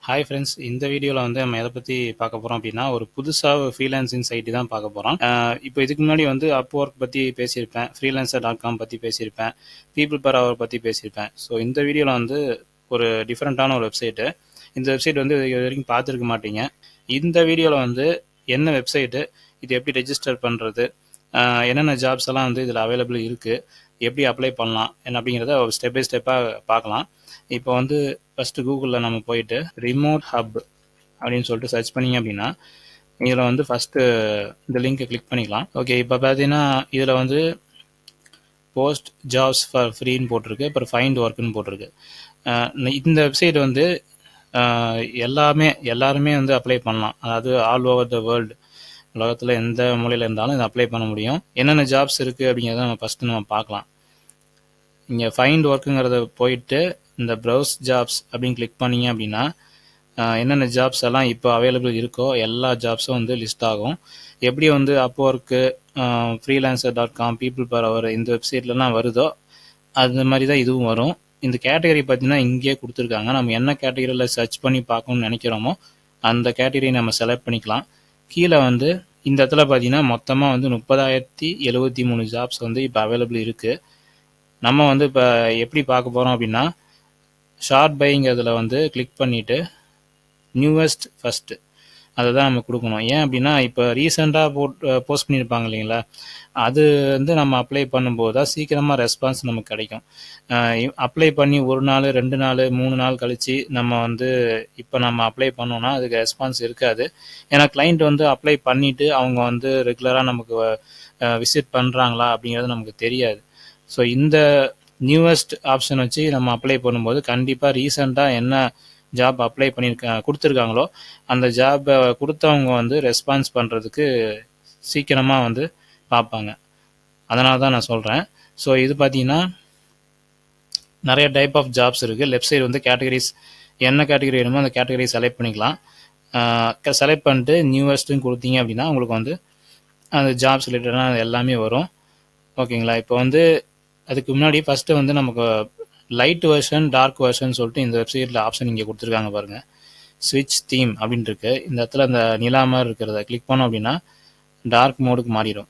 Hi friends, இந்த வீடியோவில் வந்து நம்ம எதை பற்றி பார்க்க போகிறோம் அப்படின்னா, ஒரு புதுசாக ஃப்ரீலான்சிங் சைட்டு தான் பார்க்க போகிறோம். இப்போ இதுக்கு முன்னாடி வந்து Upwork பற்றி பேசியிருப்பேன், freelancer.com பற்றி பேசியிருப்பேன், பீப்புள் பர் ஹவர் பற்றி பேசியிருப்பேன். ஸோ இந்த வீடியோவில் வந்து ஒரு டிஃப்ரெண்ட்டான ஒரு வெப்சைட்டு. இந்த வெப்சைட் வந்து இது வரைக்கும் பார்த்துருக்க மாட்டீங்க. இந்த வீடியோவில் வந்து என்ன வெப்சைட்டு, இது எப்படி ரெஜிஸ்டர் பண்ணுறது, என்னென்ன ஜாப்ஸ் எல்லாம் வந்து இதில் அவைலபிள் இருக்குது, எப்படி அப்ளை பண்ணலாம் என்ன அப்படிங்கிறத ஒரு ஸ்டெப் பை ஸ்டெப்பாக பார்க்கலாம். இப்போ வந்து ஃபஸ்ட்டு கூகுளில் நம்ம போயிட்டு ரிமோட் ஹப் அப்படின்னு சொல்லிட்டு சர்ச் பண்ணிங்க அப்படின்னா இதில் வந்து ஃபஸ்ட்டு இந்த லிங்க்கை கிளிக் பண்ணிக்கலாம். ஓகே, இப்போ பார்த்தீங்கன்னா இதில் வந்து போஸ்ட் ஜாப்ஸ் ஃபார் ஃப்ரீன்னு போட்டிருக்கு, அப்புறம் ஃபைண்ட் ஒர்க்குன்னு போட்டிருக்கு. இந்த வெப்சைட் வந்து எல்லாருமே வந்து அப்ளை பண்ணலாம். அதாவது ஆல் ஓவர் த வேர்ல்டு, உலகத்தில் எந்த மூலையில் இருந்தாலும் இதை அப்ளை பண்ண முடியும். என்னென்ன ஜாப்ஸ் இருக்குது அப்படிங்கிறத நம்ம ஃபஸ்ட்டு நம்ம பார்க்கலாம். இங்கே ஃபைண்ட் ஒர்க்குங்கிறத போயிட்டு இந்த ப்ரௌஸ் ஜாப்ஸ் அப்படின்னு கிளிக் பண்ணிங்க அப்படின்னா என்னென்ன ஜாப்ஸ் எல்லாம் இப்போ அவைலபிள் இருக்கோ எல்லா ஜாப்ஸும் வந்து லிஸ்ட் ஆகும். எப்படி வந்து Upwork, freelancer.com, people per hour இந்த வெப்சைட்லலாம் வருதோ அது மாதிரி தான் இதுவும் வரும். இந்த கேட்டகரி பார்த்தீங்கன்னா இங்கேயே கொடுத்துருக்காங்க. நம்ம என்ன கேட்டகரியில் சர்ச் பண்ணி பார்க்கணும்னு நினைக்கிறோமோ அந்த கேட்டகரி நம்ம செலக்ட் பண்ணிக்கலாம். கீழே வந்து இந்த இடத்துல பார்த்தீங்கன்னா மொத்தமாக வந்து 30,073 ஜாப்ஸ் வந்து இப்போ அவைலபிள் இருக்குது. நம்ம வந்து இப்போ எப்படி பார்க்க போகிறோம் அப்படின்னா, ஷார்ட் பைங்கிறதுல வந்து கிளிக் பண்ணிவிட்டு நியூவஸ்ட் ஃபஸ்ட்டு அதை தான் நம்ம கொடுக்கணும். ஏன் அப்படின்னா இப்போ ரீசெண்டாக போஸ்ட் பண்ணியிருப்பாங்க இல்லைங்களா, அது வந்து நம்ம அப்ளை பண்ணும்போது தான் சீக்கிரமாக ரெஸ்பான்ஸ் நமக்கு கிடைக்கும். அப்ளை பண்ணி 1 நாள் 2 நாள் 3 நாள் கழித்து நம்ம வந்து இப்போ நம்ம அப்ளை பண்ணோன்னா அதுக்கு ரெஸ்பான்ஸ் இருக்காது. ஏன்னா கிளைண்ட் வந்து அப்ளை பண்ணிவிட்டு அவங்க வந்து ரெகுலராக நமக்கு விசிட் பண்ணுறாங்களா அப்படிங்கிறது நமக்கு தெரியாது. ஸோ இந்த நியூவஸ்ட் ஆப்ஷன் வச்சு நம்ம அப்ளை பண்ணும்போது கண்டிப்பாக ரீசெண்டாக என்ன ஜாப் அப்ளை கொடுத்துருக்காங்களோ அந்த ஜாப்பை கொடுத்தவங்க வந்து ரெஸ்பான்ஸ் பண்ணுறதுக்கு சீக்கிரமாக வந்து பார்ப்பாங்க. அதனால தான் நான் சொல்கிறேன். ஸோ இது பார்த்தீங்கன்னா நிறைய டைப் ஆஃப் ஜாப்ஸ் இருக்குது. லெஃப்ட் சைடு வந்து கேட்டகரிஸ், என்ன கேட்டகரி வேணுமோ அந்த கேட்டகரி செலக்ட் பண்ணிக்கலாம். செலக்ட் பண்ணிட்டு நியூவஸ்ட்டுன்னு கொடுத்தீங்க அப்படின்னா உங்களுக்கு வந்து அந்த ஜாப்ஸ் ரிலேட்டடாக எல்லாமே வரும். ஓகேங்களா, இப்போ வந்து அதுக்கு முன்னாடி ஃபஸ்ட்டு வந்து நமக்கு லைட் வெர்ஷன், டார்க் வெர்ஷன் சொல்லிட்டு இந்த வெப்சைட்டில் ஆப்ஷன் இங்கே கொடுத்துருக்காங்க பாருங்கள். ஸ்விட்ச் தீம் அப்படின்ட்டு இருக்கு. இந்த இடத்துல அந்த நிலா மாதிரி இருக்கிறத கிளிக் பண்ணோம் அப்படின்னா டார்க் மோடுக்கு மாறிடும்.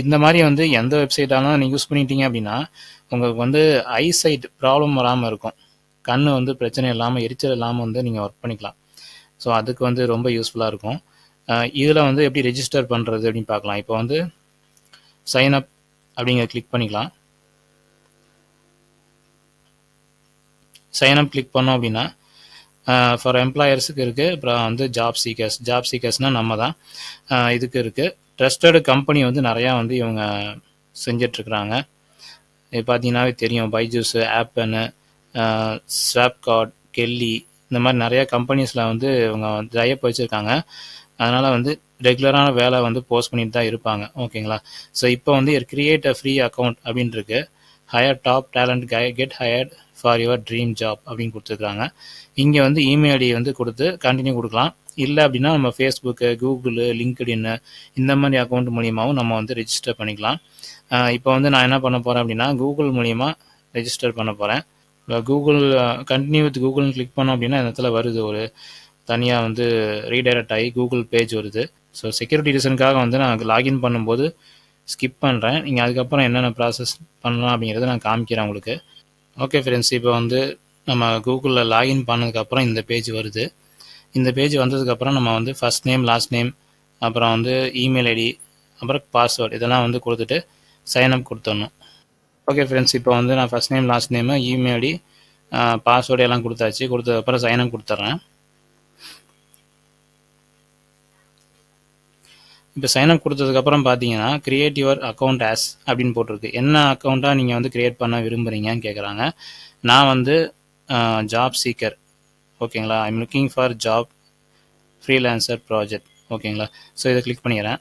இந்த மாதிரி வந்து எந்த வெப்சைட்டாலும் நீங்கள் யூஸ் பண்ணிட்டீங்க அப்படின்னா உங்களுக்கு வந்து ஐசைட் ப்ராப்ளம் வராமல் இருக்கும். கண் வந்து பிரச்சனை இல்லாமல், எரிச்சல் இல்லாமல் வந்து நீங்கள் ஒர்க் பண்ணிக்கலாம். ஸோ அதுக்கு வந்து ரொம்ப யூஸ்ஃபுல்லாக இருக்கும். இதில் வந்து எப்படி ரெஜிஸ்டர் பண்ணுறது அப்படின்னு பார்க்கலாம். இப்போ வந்து சைன் அப் அப்படிங்கிற கிளிக் பண்ணிக்கலாம். சைன் அப் கிளிக் பண்ணோம் அப்படின்னா ஃபார் எம்ப்ளாயர்ஸுக்கு இருக்குது. அப்புறம் வந்து ஜாப் சீக்கர்ஸ்னால் நம்ம தான். இதுக்கு இருக்குது. ட்ரஸ்டடு கம்பெனி வந்து நிறையா வந்து இவங்க செஞ்சிட்ருக்குறாங்க. இது பார்த்தீங்கன்னாவே தெரியும். பைஜூஸ், ஆப்பனு, ஸ்வாப்கார்ட், கெல்லி, இந்த மாதிரி நிறையா கம்பெனிஸில் வந்து இவங்க டைப் வச்சுருக்காங்க. அதனால் வந்து ரெகுலரான வேலை வந்து போஸ்ட் பண்ணிட்டு தான் இருப்பாங்க. ஓகேங்களா, ஸோ இப்போ வந்து கிரியேட் அ ஃப்ரீ அக்கௌண்ட் அப்படின்னு இருக்கு. Higher top talent get hired for your dream job அப்படின்னு கொடுத்துருக்காங்க. இங்கே வந்து இமெயில் ஐடி வந்து கொடுத்து கண்டினியூ கொடுக்கலாம். இல்லை அப்படின்னா நம்ம ஃபேஸ்புக்கு, கூகுளு, லிங்க்டின்னு இந்த மாதிரி அக்கௌண்ட் மூலியமாகவும் நம்ம வந்து ரெஜிஸ்டர் பண்ணிக்கலாம். இப்போ வந்து நான் என்ன பண்ண போகிறேன் அப்படின்னா கூகுள் மூலிமா ரெஜிஸ்டர் பண்ண போகிறேன். கூகுள் கண்டினியூ வித் கூகுள்னு கிளிக் பண்ணோம் அப்படின்னா இந்த இடத்துல வருது, ஒரு தனியாக வந்து ரீடைரக்ட் ஆகி கூகுள் பேஜ் வருது. ஸோ செக்யூரிட்டி ரீசனுக்காக வந்து நான் லாகின் பண்ணும்போது ஸ்கிப் பண்ணுறேன். நீங்கள் அதுக்கப்புறம் என்னென்ன ப்ராசஸ் பண்ணலாம் அப்படிங்கிறத நான் காமிக்கிறேன் உங்களுக்கு. ஓகே ஃப்ரெண்ட்ஸ், இப்போ வந்து நம்ம கூகுளில் லாகின் பண்ணதுக்கப்புறம் இந்த பேஜ் வருது. இந்த பேஜ் வந்ததுக்கப்புறம் நம்ம வந்து ஃபஸ்ட் நேம், லாஸ்ட் நேம், அப்புறம் வந்து இமெயில் ஐடி, அப்புறம் பாஸ்வேர்டு இதெல்லாம் வந்து கொடுத்துட்டு சைன்அப் கொடுத்துடணும். ஓகே ஃப்ரெண்ட்ஸ், இப்போ வந்து நான் first name, last name, email ID, password எல்லாம் கொடுத்தாச்சு. கொடுத்ததுக்கப்புறம் சைன்அப் கொடுத்துட்றேன். இப்போ சைன்அப் கொடுத்ததுக்கப்புறம் பார்த்தீங்கன்னா கிரியேட் யுவர் அக்கௌண்ட் ஆஸ் அப்படின்னு போட்டிருக்கு. என்ன அக்கௌண்ட்டாக நீங்கள் வந்து கிரியேட் பண்ண விரும்புகிறீங்கன்னு கேட்குறாங்க. நான் வந்து ஜாப் சீக்கர். ஓகேங்களா, I'm looking for job freelancer project. ஓகேங்களா, ஸோ இதை கிளிக் பண்ணிடுறேன்.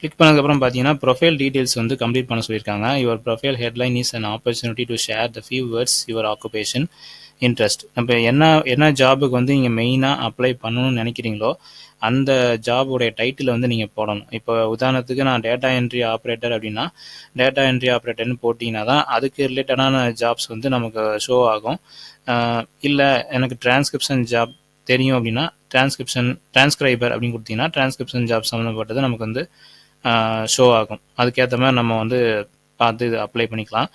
கிளிக் பண்ணதுக்கப்புறம் பார்த்தீங்கன்னா ப்ரொஃபைல் டீட்டெயில்ஸ் வந்து கம்ப்ளீட் பண்ண சொல்லியிருக்காங்க. Your profile headline is an opportunity to share the few words your occupation. Interest. இப்போ என்ன என்ன ஜாபுக்கு வந்து நீங்கள் மெயினாக அப்ளை பண்ணணும்னு நினைக்கிறீங்களோ அந்த ஜாபுடைய டைட்டில் வந்து நீங்கள் போடணும். இப்போ உதாரணத்துக்கு நான் டேட்டா என்ட்ரி ஆப்ரேட்டர் அப்படின்னா டேட்டா என்ட்ரி ஆப்ரேட்டர்னு போட்டிங்கன்னா தான் அதுக்கு ரிலேட்டடான ஜாப்ஸ் வந்து நமக்கு ஷோ ஆகும். இல்லை எனக்கு டிரான்ஸ்கிரிப்ஷன் ஜாப் தெரியும் அப்படின்னா டிரான்ஸ்கிரைபர் அப்படின்னு கொடுத்தீங்கன்னா டிரான்ஸ்கிரிப்ஷன் ஜாப் சம்மந்தப்பட்டது நமக்கு வந்து ஷோ ஆகும். அதுக்கேற்ற மாதிரி நம்ம வந்து பார்த்து இது அப்ளை பண்ணிக்கலாம்.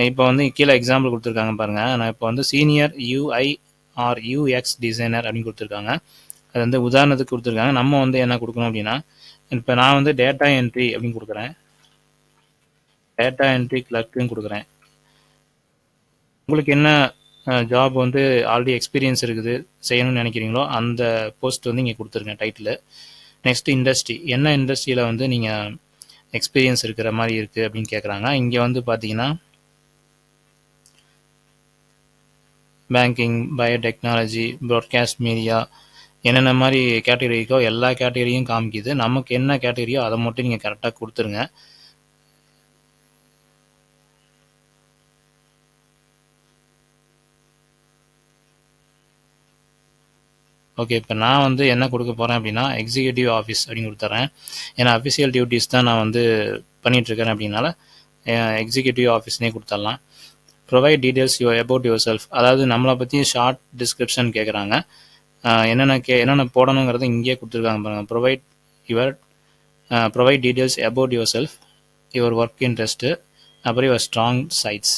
இப்போ வந்து கீழே எக்ஸாம்பிள் கொடுத்துருக்காங்க பாருங்கள். நான் இப்போ வந்து senior UI or UX designer அப்படின்னு கொடுத்துருக்காங்க. அது வந்து உதாரணத்துக்கு கொடுத்துருக்காங்க. நம்ம வந்து என்ன கொடுக்கணும் அப்படின்னா இப்போ நான் வந்து டேட்டா என்ட்ரி அப்படின்னு கொடுக்குறேன், டேட்டா என்ட்ரி கிளர்க்குன்னு கொடுக்குறேன். உங்களுக்கு என்ன ஜாப் வந்து ஆல்ரெடி எக்ஸ்பீரியன்ஸ் இருக்குது செய்யணும்னு நினைக்கிறீங்களோ அந்த போஸ்ட் வந்து இங்கே கொடுத்துருங்க டைட்டில். நெக்ஸ்ட் இண்டஸ்ட்ரி, என்ன இண்டஸ்ட்ரியில் வந்து நீங்கள் எக்ஸ்பீரியன்ஸ் இருக்கிற மாதிரி இருக்குது அப்படின்னு கேட்குறாங்க. இங்கே வந்து பார்த்தீங்கன்னா பேங்கிங், பயோடெக்னாலஜி, ப்ராட்காஸ்ட் மீடியா, என்னென்ன மாதிரி கேட்டகரிக்கோ எல்லா கேட்டகரியும் காமிக்குது. நமக்கு என்ன கேட்டகரியோ அதை மட்டும் நீங்கள் கரெக்டாக கொடுத்துருங்க. ஓகே, இப்போ நான் வந்து என்ன கொடுக்க போகிறேன் அப்படின்னா எக்ஸிக்யூட்டிவ் ஆஃபீஸ் அப்படின்னு கொடுத்துட்றேன். ஏன்னா அஃபிஷியல் டியூட்டிஸ் தான் நான் வந்து பண்ணிகிட்ருக்கேன் அப்படின்னால எக்ஸிக்யூட்டிவ் ஆஃபீஸ்னே கொடுத்துடலாம். Provide details about your self, அதாவது நம்மளை பற்றி ஷார்ட் டிஸ்கிரிப்ஷன் கேட்குறாங்க. என்னென்ன போடணுங்கிறத இங்கேயே கொடுத்துருக்காங்க பாருங்கள். Provide details about your self, your work interest, அப்புறம் யுவர் ஸ்ட்ராங் சைட்ஸ்.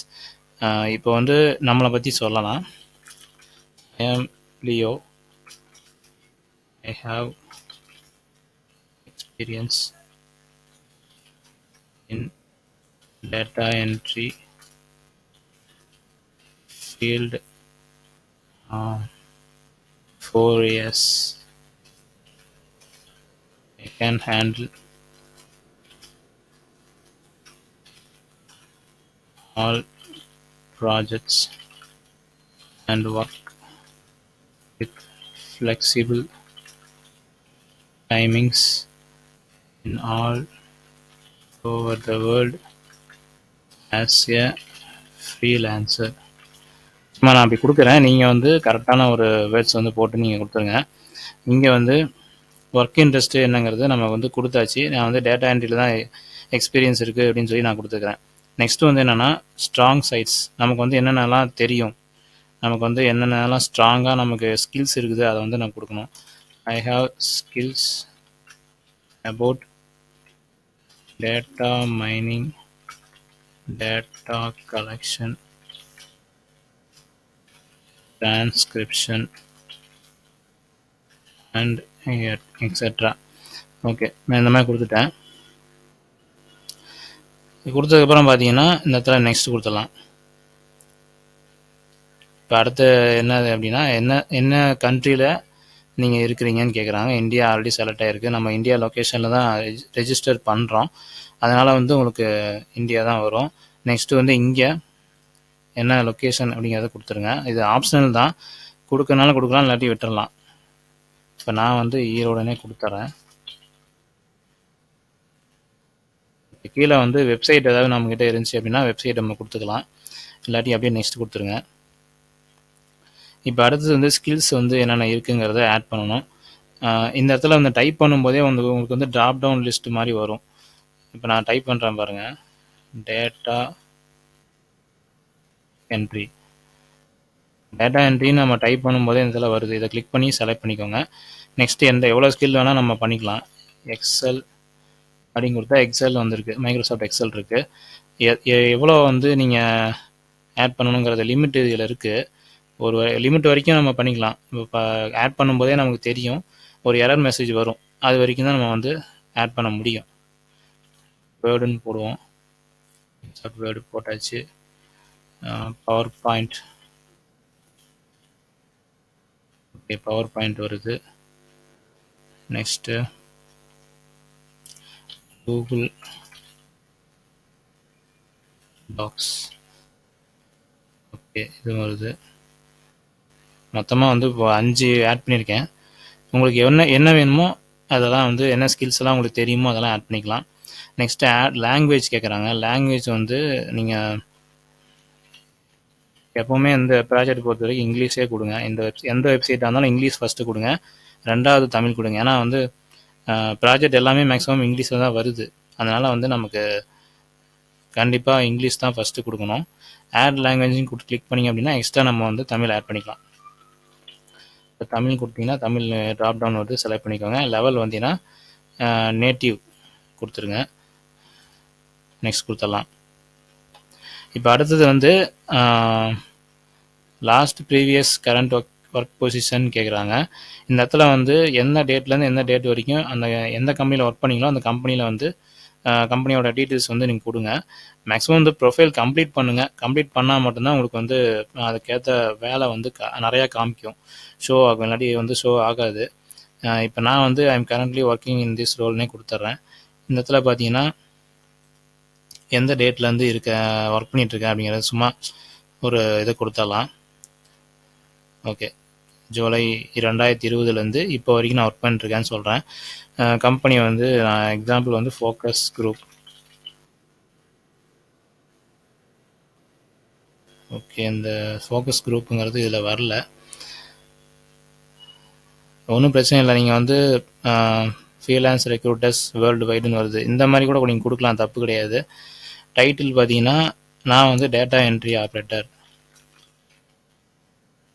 இப்போ வந்து நம்மளை பற்றி சொல்லலாம். ஐ ஆம் Leo, I have experience in data entry field 4 years. I can handle all projects and work with flexible timings in all over the world as a freelancer. நான் அப்படி கொடுக்குறேன். நீங்கள் வந்து கரெக்டான ஒரு வேர்ட்ஸ் வந்து போட்டு நீங்கள் கொடுத்துருங்க. இங்கே வந்து ஒர்க் இன்ட்ரெஸ்ட்டு என்னங்கிறது நம்ம வந்து கொடுத்தாச்சு. நான் வந்து டேட்டா என்ட்ரியில் தான் எக்ஸ்பீரியன்ஸ் இருக்குது அப்படின்னு சொல்லி நான் கொடுத்துக்கிறேன். நெக்ஸ்ட்டு வந்து என்னென்னா ஸ்ட்ராங் சைட்ஸ், நமக்கு வந்து என்னென்னலாம் தெரியும், நமக்கு வந்து என்னென்னலாம் ஸ்ட்ராங்காக நமக்கு ஸ்கில்ஸ் இருக்குது அதை வந்து நான் கொடுக்கணும். I have skills about data mining, data collection, transcription and etc. Okay, நான் இந்த மாதிரி கொடுத்துட்டேன். கொடுத்ததுக்கப்புறம் பார்த்தீங்கன்னா இந்த இடத்துல நெக்ஸ்ட் கொடுத்துடலாம். இப்போ அடுத்து என்னது அப்படின்னா என்ன கண்ட்ரியில் நீங்கள் இருக்கிறீங்கன்னு கேட்குறாங்க. இந்தியா ஆல்ரெடி செலக்ட் ஆகிருக்கு. நம்ம இந்தியா லொக்கேஷனில் தான் ரெஜிஸ்டர் பண்ணுறோம். அதனால் வந்து உங்களுக்கு இந்தியா தான் வரும். நெக்ஸ்ட்டு வந்து இங்கே என்ன லொக்கேஷன் அப்படிங்கிறத கொடுத்துருங்க. இது ஆப்ஷனல் தான், கொடுக்கறனால கொடுக்கலாம், இல்லாட்டி விட்டுடலாம். இப்போ நான் வந்து ஈரோடனே கொடுத்துட்றேன். கீழே வந்து வெப்சைட் ஏதாவது நம்மக்கிட்ட இருந்துச்சு அப்படின்னா வெப்சைட் நம்ம கொடுத்துக்கலாம், இல்லாட்டி அப்படியே நெக்ஸ்ட் கொடுத்துருங்க. இப்போ அடுத்தது வந்து ஸ்கில்ஸ் வந்து என்னென்ன இருக்குங்கிறத ஆட் பண்ணணும். இந்த இடத்துல வந்து டைப் பண்ணும்போதே வந்து உங்களுக்கு வந்து ட்ராப் டவுன் லிஸ்ட் மாதிரி வரும். இப்போ நான் டைப் பண்ணுறேன் பாருங்கள், டேட்டா என்ட்ரி. டேட்டா என்ட்ரின்னு நம்ம டைப் பண்ணும்போதே இந்த இதில் வருது. இதை கிளிக் பண்ணி செலக்ட் பண்ணிக்கோங்க. நெக்ஸ்ட்டு எவ்வளோ ஸ்கில் வேணால் நம்ம பண்ணிக்கலாம். எக்ஸல் அப்படின்னு கொடுத்தா எக்ஸல் வந்திருக்கு, மைக்ரோசாஃப்ட் எக்ஸல் இருக்குது. எவ்வளோ வந்து நீங்கள் ஆட் பண்ணணுங்கிறத லிமிட் இதில் இருக்குது. ஒரு லிமிட் வரைக்கும் நம்ம பண்ணிக்கலாம். இப்போ ஆட் பண்ணும்போதே நமக்கு தெரியும், ஒரு எரர் மெசேஜ் வரும், அது வரைக்கும் தான் நம்ம வந்து ஆட் பண்ண முடியும். வேர்டுன்னு போடுவோம், வேர்டு போட்டாச்சு. Power point, okay power point வருது. நெக்ஸ்ட்டு கூகுள் டாக்ஸ், ஓகே இது வருது. மொத்தமாக வந்து இப்போ 5 ஆட் பண்ணியிருக்கேன். உங்களுக்கு என்ன வேணுமோ அதெல்லாம் வந்து என்ன ஸ்கில்ஸ் எல்லாம் உங்களுக்கு தெரியுமோ அதெல்லாம் ஆட் பண்ணிக்கலாம். நெக்ஸ்ட்டு லாங்குவேஜ் கேட்குறாங்க. லாங்குவேஜ் வந்து நீங்கள் எப்போவுமே இந்த ப்ராஜெக்ட் பொறுத்த வரைக்கும் இங்கிலீஷே கொடுங்க. எந்த வெப்சைட்டாக இருந்தாலும் இங்கிலீஷ் ஃபஸ்ட்டு கொடுங்க, ரெண்டாவது தமிழ் கொடுங்க. ஏன்னா வந்து ப்ராஜெக்ட் எல்லாமே மேக்ஸிமம் இங்கிலீஷில் தான் வருது. அதனால் வந்து நமக்கு கண்டிப்பாக இங்கிலீஷ் தான் ஃபஸ்ட்டு கொடுக்கணும். ஆட் லாங்குவேஜ்னு கிளிக் பண்ணிங்க அப்படின்னா எக்ஸ்ட்ரா நம்ம வந்து தமிழ் ஆட் பண்ணிக்கலாம். இப்போ தமிழ் கொடுத்தீங்கன்னா தமிழ் ட்ராப் டவுன் வந்து செலக்ட் பண்ணிக்கோங்க. லெவல் வந்தீங்கன்னா நேட்டிவ் கொடுத்துருங்க. நெக்ஸ்ட் கொடுத்துடலாம். இப்போ அடுத்தது வந்து last previous current work position கேட்குறாங்க. இந்த இடத்துல வந்து எந்த டேட்லேருந்து எந்த டேட் வரைக்கும் அந்த எந்த கம்பெனியில் ஒர்க் பண்ணீங்களோ அந்த கம்பெனியில் வந்து கம்பெனியோட டீட்டெயில்ஸ் வந்து நீங்கள் கொடுங்க. மேக்ஸிமம் வந்து ப்ரொஃபைல் கம்ப்ளீட் பண்ணுங்கள். கம்ப்ளீட் பண்ணால் மட்டும்தான் உங்களுக்கு வந்து அதுக்கேற்ற வேலை வந்து நிறையா காமிக்கும், ஷோ ஆகும். இல்லாட்டி வந்து ஷோ ஆகாது. இப்போ நான் வந்து I am currently working in this ரோல்னே கொடுத்துட்றேன். இந்த இடத்துல பார்த்தீங்கன்னா எந்த டேட்லேருந்து ஒர்க் பண்ணிகிட்ருக்கேன் அப்படிங்கிறது சும்மா ஒரு இதை கொடுத்துடலாம். ஓகே, ஜூலை 2020 இப்போ வரைக்கும் நான் ஒர்க் பண்ணிட்டுருக்கேன்னு சொல்கிறேன். கம்பெனி வந்து நான் எக்ஸாம்பிள் வந்து ஃபோக்கஸ் குரூப். ஓகே, இந்த ஃபோக்கஸ் குரூப்புங்கிறது இதில் வரல. ஒன்றும் பிரச்சனை இல்லை. நீங்கள் வந்து ஃப்ரீலான்ஸ் ரெக்ரூட்டர்ஸ் வேர்ல்டு வைடுன்னு வருது, இந்த மாதிரி கூட நீங்கள் கொடுக்கலாம், தப்பு கிடையாது. டைட்டில் பார்த்தீங்கன்னா நான் வந்து data entry operator,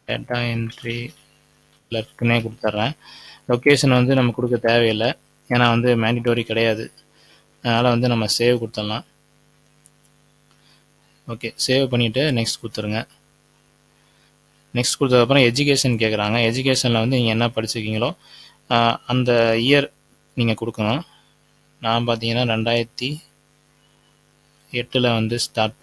data entry கிளர்க்குனே கொடுத்துட்றேன். லொக்கேஷன் வந்து நம்ம கொடுக்க தேவையில்லை, ஏன்னா வந்து மேண்டிட்டோரி கிடையாது. அதனால் வந்து நம்ம சேவ் கொடுத்துடலாம். ஓகே, சேவ் பண்ணிவிட்டு நெக்ஸ்ட் கொடுத்துருங்க. நெக்ஸ்ட் கொடுத்ததுக்கப்புறம் எஜுகேஷன் கேட்குறாங்க. எஜுகேஷனில் வந்து நீங்கள் என்ன படிச்சிருக்கீங்களோ அந்த இயர் நீங்கள் கொடுக்கணும். நான் பார்த்தீங்கன்னா 2008 வந்து ஸ்டார்ட்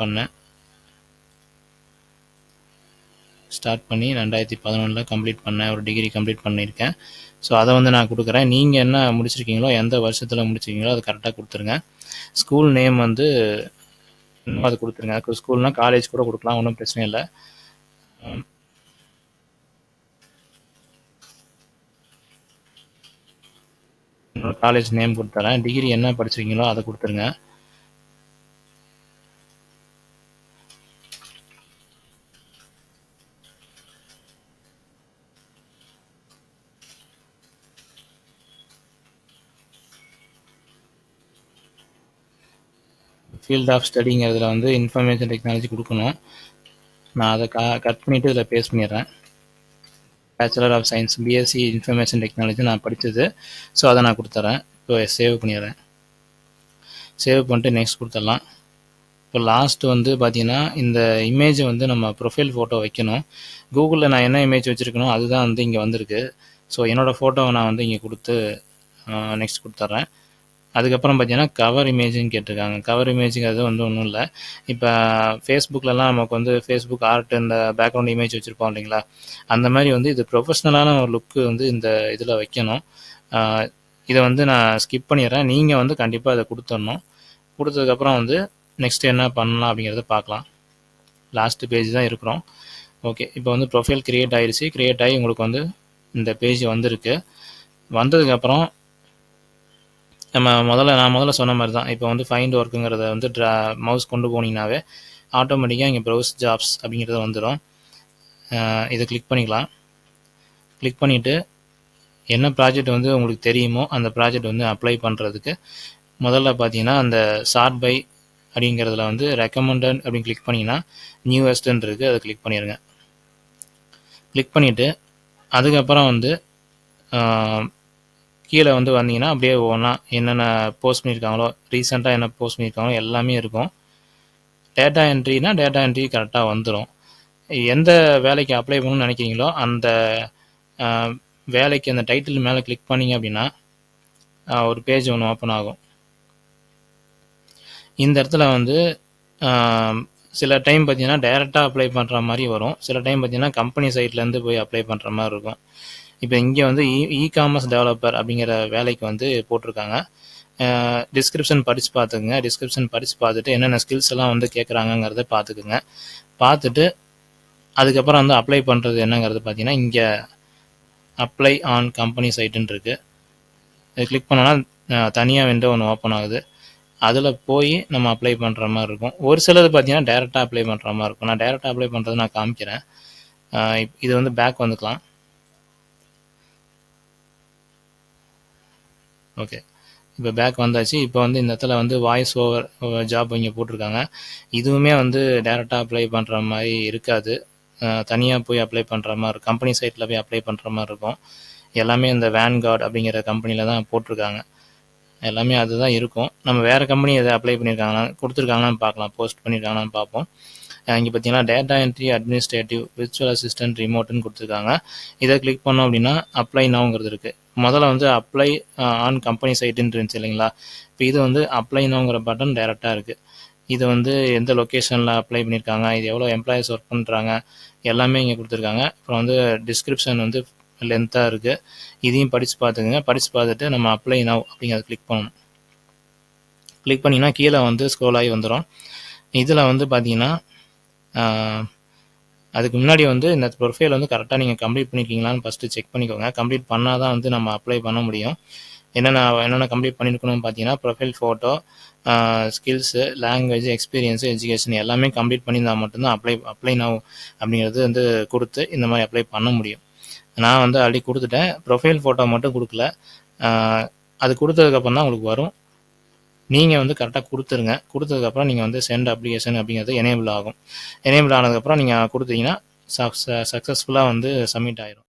பண்ணி 2011 கம்ப்ளீட் பண்ணேன், ஒரு டிகிரி கம்ப்ளீட் பண்ணியிருக்கேன். ஸோ அதை வந்து நான் கொடுக்குறேன். நீங்கள் என்ன முடிச்சிருக்கீங்களோ, எந்த வருஷத்தில் முடிச்சிருக்கீங்களோ அது கரெக்டாக கொடுத்துருங்க. ஸ்கூல் நேம் வந்து அது கொடுத்துருங்க. அதுக்கு ஸ்கூல்னால் காலேஜ் கூட கொடுக்கலாம், ஒன்றும் பிரச்சனை இல்லை. காலேஜ் நேம் கொடுத்துறேன். டிகிரி என்ன படிச்சிருக்கீங்களோ அதை கொடுத்துருங்க. ஃபீல்ட் ஆஃப் ஸ்டடிங்கிறதுல வந்து இன்ஃபர்மேஷன் டெக்னாலஜி கொடுக்கணும். நான் அதை கட் பண்ணிவிட்டு இதில் பேஸ்ட் பண்ணிடுறேன். Bachelor of science BSc information technology நான் படித்தது. ஸோ அதை நான் கொடுத்துட்றேன். இப்போ சேவ் பண்ணிடுறேன். சேவ் பண்ணிட்டு நெக்ஸ்ட் கொடுத்துடலாம். இப்போ லாஸ்ட்டு வந்து பார்த்தீங்கன்னா இந்த இமேஜை வந்து நம்ம ப்ரொஃபைல் ஃபோட்டோ வைக்கணும். கூகுளில் நான் என்ன இமேஜ் வச்சுருக்கணும் அதுதான் வந்து இங்கே வந்திருக்கு. ஸோ என்னோடய ஃபோட்டோவை நான் வந்து இங்கே கொடுத்து நெக்ஸ்ட் கொடுத்துட்றேன். அதுக்கப்புறம் பார்த்தீங்கன்னா கவர் இமேஜுன்னு கேட்டிருக்காங்க. கவர் இமேஜுங்கிறது வந்து ஒன்றும் இல்லை. இப்போ ஃபேஸ்புக்கிலலாம் நமக்கு வந்து ஃபேஸ்புக் ஆர்ட் இந்த பேக்ரவுண்ட் இமேஜ் வச்சுருப்போம் இல்லைங்களா, அந்த மாதிரி வந்து இது ப்ரொஃபஷ்னலான ஒரு லுக்கு வந்து இந்த இதில் வைக்கணும். இதை வந்து நான் ஸ்கிப் பண்ணிடுறேன். நீங்கள் வந்து கண்டிப்பாக இதை கொடுத்துடணும். கொடுத்ததுக்கப்புறம் வந்து நெக்ஸ்ட் என்ன பண்ணலாம் அப்படிங்கிறத பார்க்கலாம். லாஸ்ட்டு பேஜ் தான் இருக்கிறோம். ஓகே, இப்போ வந்து ப்ரொஃபைல் க்ரியேட் ஆகிடுச்சு. க்ரியேட் ஆகி உங்களுக்கு வந்து இந்த பேஜ் வந்திருக்கு. வந்ததுக்கப்புறம் நான் முதல்ல சொன்ன மாதிரி தான். இப்போ வந்து ஃபைண்ட் ஒர்க்குங்கிறத வந்து மவுஸ் கொண்டு போனீங்கன்னாவே ஆட்டோமேட்டிக்காக இங்கே ப்ரௌஸ் ஜாப்ஸ் அப்படிங்கிறது வந்துடும். இதை கிளிக் பண்ணிக்கலாம். கிளிக் பண்ணிவிட்டு என்ன ப்ராஜெக்ட் வந்து உங்களுக்கு தெரியுமோ அந்த ப்ராஜெக்ட் வந்து அப்ளை பண்ணுறதுக்கு முதல்ல பார்த்தீங்கன்னா அந்த சார்ட் பை அப்படிங்கிறதுல வந்து ரெக்கமெண்டட் அப்படின்னு கிளிக் பண்ணிங்கன்னா நியூவஸ்ட்டுன்னு இருக்குது, அதை கிளிக் பண்ணிடுங்க. கிளிக் பண்ணிவிட்டு அதுக்கப்புறம் வந்து கீழே வந்து வந்தீங்கன்னா அப்படியே ஒவ்வொன்றா என்னென்ன போஸ்ட் பண்ணியிருக்காங்களோ, ரீசெண்டாக என்ன போஸ்ட் பண்ணியிருக்காங்களோ எல்லாமே இருக்கும். டேட்டா என்ட்ரினா டேட்டா என்ட்ரி கரெக்டாக வந்துடும். எந்த வேலைக்கு அப்ளை பண்ணணும்னு நினைக்கிறீங்களோ அந்த வேலைக்கு அந்த டைட்டில் மேலே கிளிக் பண்ணிங்க அப்படின்னா ஒரு பேஜ் ஒன்று ஓப்பன் ஆகும். இந்த இடத்துல வந்து சில டைம் பார்த்தீங்கன்னா டைரெக்டாக அப்ளை பண்ணுற மாதிரி வரும். சில டைம் பார்த்தீங்கன்னா கம்பெனி சைட்லேருந்து போய் அப்ளை பண்ணுற மாதிரி இருக்கும். இப்போ இங்கே வந்து இ-காமர்ஸ் டெவலப்பர் அப்படிங்கிற வேலைக்கு வந்து போட்டிருக்காங்க. டிஸ்கிரிப்ஷன் படித்து பார்த்துக்குங்க. டிஸ்கிரிப்ஷன் படித்து பார்த்துட்டு என்னென்ன ஸ்கில்ஸ் எல்லாம் வந்து கேட்குறாங்கங்கிறத பார்த்துக்குங்க. பார்த்துட்டு அதுக்கப்புறம் வந்து அப்ளை பண்ணுறது என்னங்கிறது பார்த்தீங்கன்னா இங்கே அப்ளை ஆன் கம்பெனி சைட்டுன்னு இருக்குது. இது கிளிக் பண்ணோன்னா தனியாக விண்டோ ஒன்று ஓப்பன் ஆகுது. அதில் போய் நம்ம அப்ளை பண்ணுற மாதிரி இருக்கும். ஒரு சிலது பார்த்தீங்கன்னா டேரெக்டாக அப்ளை பண்ணுற மாதிரி இருக்கும். நான் டேரெக்டாக அப்ளை பண்ணுறது நான் காமிக்கிறேன். இது வந்து பேக் வந்துக்கலாம். ஓகே, இப்போ பேக் வந்தாச்சு. இப்போ வந்து இந்த இடத்துல வந்து வாய்ஸ் ஓவர் ஜாப் இங்கே போட்டிருக்காங்க. இதுவுமே வந்து டேரெக்டாக அப்ளை பண்ணுற மாதிரி இருக்காது. தனியாக போய் அப்ளை பண்ணுற மாதிரி இருக்கும். கம்பெனி சைட்டில் போய் அப்ளை பண்ணுற மாதிரி இருக்கும். எல்லாமே இந்த வேன்கார்ட் அப்படிங்கிற கம்பெனியில் தான் போட்டிருக்காங்க. எல்லாமே அதுதான் இருக்கும். நம்ம வேறு கம்பெனி எதை அப்ளை பண்ணியிருக்காங்கன்னா கொடுத்துருக்காங்களான்னு பார்க்கலாம், போஸ்ட் பண்ணியிருக்காங்களான்னு பார்ப்போம். இங்கே பார்த்தீங்கன்னா data entry administrative virtual assistant ரிமோட்டுன்னு கொடுத்துருக்காங்க. இதை கிளிக் பண்ணோம் அப்படின்னா அப்ளை நவுங்கிறது இருக்குது. முதல்ல வந்து அப்ளை ஆன் கம்பெனி சைட்டுன்னு இருந்துச்சு இல்லைங்களா? இப்போ இது வந்து அப்ளை நவுங்கிற பட்டன் டேரெக்டாக இருக்குது. இது வந்து எந்த லொக்கேஷனில் அப்ளை பண்ணியிருக்காங்க, இது எவ்வளோ எம்ப்ளாயிஸ் ஒர்க் பண்ணுறாங்க, எல்லாமே இங்கே கொடுத்துருக்காங்க. அப்புறம் வந்து டிஸ்கிரிப்ஷன் வந்து லென்த்தாக இருக்குது. இதையும் படித்து பார்த்துக்குங்க. படித்து பார்த்துட்டு நம்ம அப்ளை நவ் அப்படிங்கிறத கிளிக் பண்ணணும். கிளிக் பண்ணிங்கன்னா கீழே வந்து ஸ்க்ரோல் ஆகி வந்துடும். இதில் வந்து பார்த்தீங்கன்னா அதுக்கு முன்னாடி வந்து இந்த ப்ரொஃபைல் வந்து கரெக்டாக நீங்கள் கம்ப்ளீட் பண்ணியிருக்கீங்களான்னு ஃபஸ்ட்டு செக் பண்ணிக்கோங்க. கம்ப்ளீட் பண்ணால் தான் வந்து நம்ம அப்ளை பண்ண முடியும். என்னென்ன கம்ப்ளீட் பண்ணியிருக்கணும்னு பார்த்தீங்கன்னா profile photo, skills, language, experience, education எல்லாமே கம்ப்ளீட் பண்ணியிருந்தால் மட்டும்தான் அப்ளை நவ் அப்படிங்கிறது வந்து கொடுத்து இந்த மாதிரி அப்ளை பண்ண முடியும். நான் வந்து ஆல்ரெடி கொடுத்துட்டேன். ப்ரொஃபைல் ஃபோட்டோ மட்டும் கொடுக்கல. அது கொடுத்ததுக்கப்புறம் தான் உங்களுக்கு வரும். நீங்கள் வந்து கரெக்டாக கொடுத்துருங்க. கொடுத்ததுக்கப்புறம் நீங்கள் வந்து சென்ட் அப்ளிகேஷன் அப்படிங்கிறது எனேபிள் ஆகும். எனேபிள் ஆனதுக்கப்புறம் நீங்கள் கொடுத்தீங்கன்னா சக்ஸஸ்ஃபுல்லாக வந்து சப்மிட் ஆயிரும்.